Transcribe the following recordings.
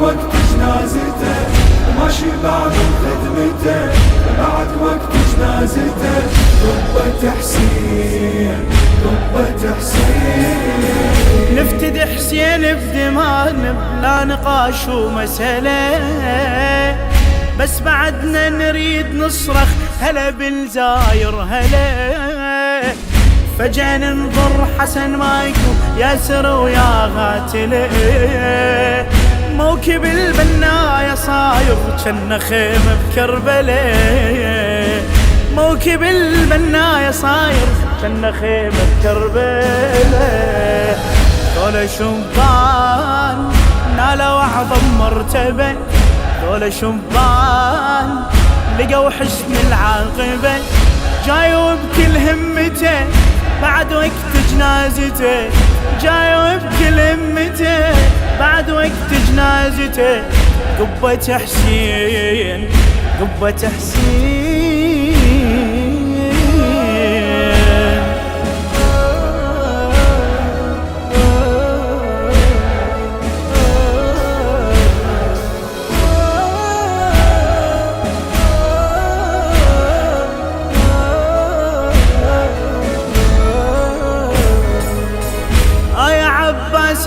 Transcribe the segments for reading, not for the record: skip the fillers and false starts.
وقت جنازته ماشي بعد خدمته، بعد وقت جنازته قبة حسين، قبة حسين. نفتدي حسين بدمان بلا نقاش ومسألة، بس بعدنا نريد نصرخ هلا بالزاير هلا. فجأة ننظر حسن مايكو ياسر ويا غاتله، موكب البناية صاير جنة خيمة بكربلاء، موكب البناية صاير جنة خيمة بكربلاء. ذولا شبان نالوا أعظم مرتبة، ذولا شبان لقوا حسن العاقبة، جايوا بكل همته بعد وقت جنازته، جايوا بكل همته بعد وقت جنازته. قبة حسين، قبة حسين.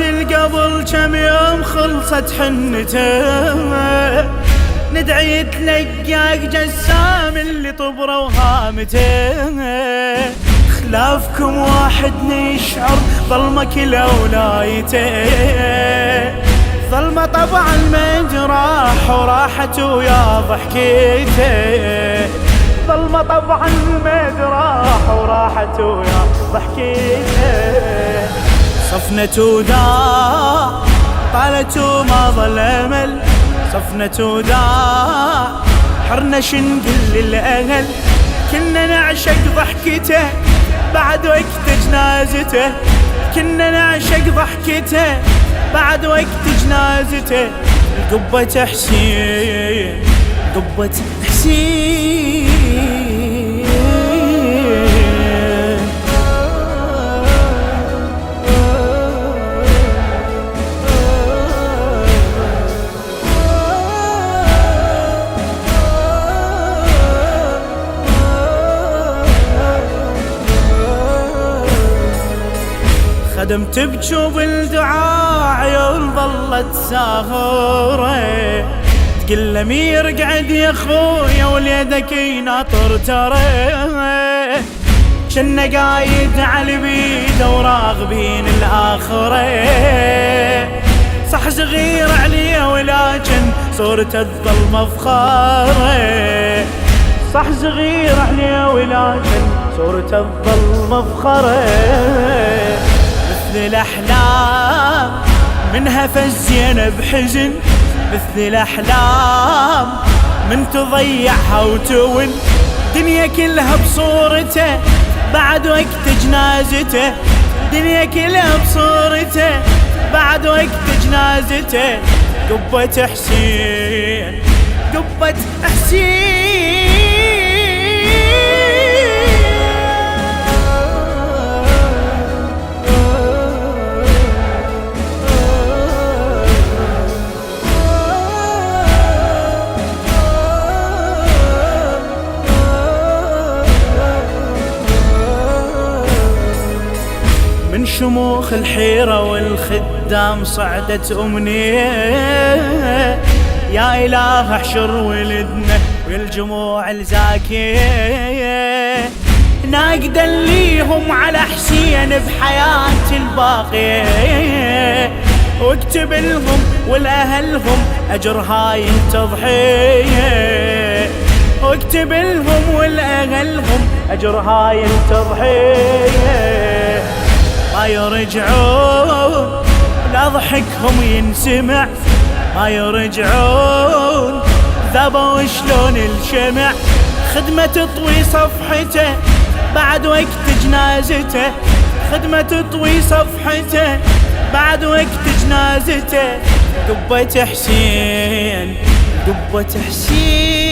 القبل كم يوم خلصت حنته، ندعي يتلقاك جسام اللي طبر وهامته. خلافكم واحد يشعر ظلمك لولايته، ظلمه طبعا ما جراح وراحته ويا ضحكيته، ظلمه طبعا ما جراح وراحته ويا ضحكيته. صفنة داع طالت وما ظل امل، صفنة داع حرنا شنقل للاهل، كنا نعشق ضحكته بعد وقت جنازته، كنا نعشق ضحكته بعد وقت جنازته. قبة حسين، قبة حسين. خدمت بجوب الدعاء عيون ظلت ساهرة، تقول امير قعد يا خويا وليدك يناطر ترى، كنا قايد على بيده وراغبين الاخره. صح صغير عليه ولكن صورته تظل مفخره، صح صغير عليه ولكن صورته تظل مفخره. مثل الأحلام منها فزينا بحزن، مثل الأحلام من تضيعها وتون، دنيا كلها بصورته بعد وقت جنازته، دنيا كلها بصورته بعد وقت جنازته. قبة حسين، قبة حسين. من شموخ الحيرة والخدام صعدت أمنية، يا إله احشر ولدنا والجموع الزاكية، ناقدا ليهم على حسين بحياة الباقية، واكتب لهم ولأهلهم أجر هاي التضحية، واكتب لهم ولأهلهم أجر هاي التضحية. ما يرجعون لا ضحكهم ينسمع، ما يرجعون ذابوا شلون الشمع، خدمة تطوي صفحته بعد وقت جنازته، خدمة تطوي صفحته بعد وقت جنازته. قبة حسين، قبة حسين.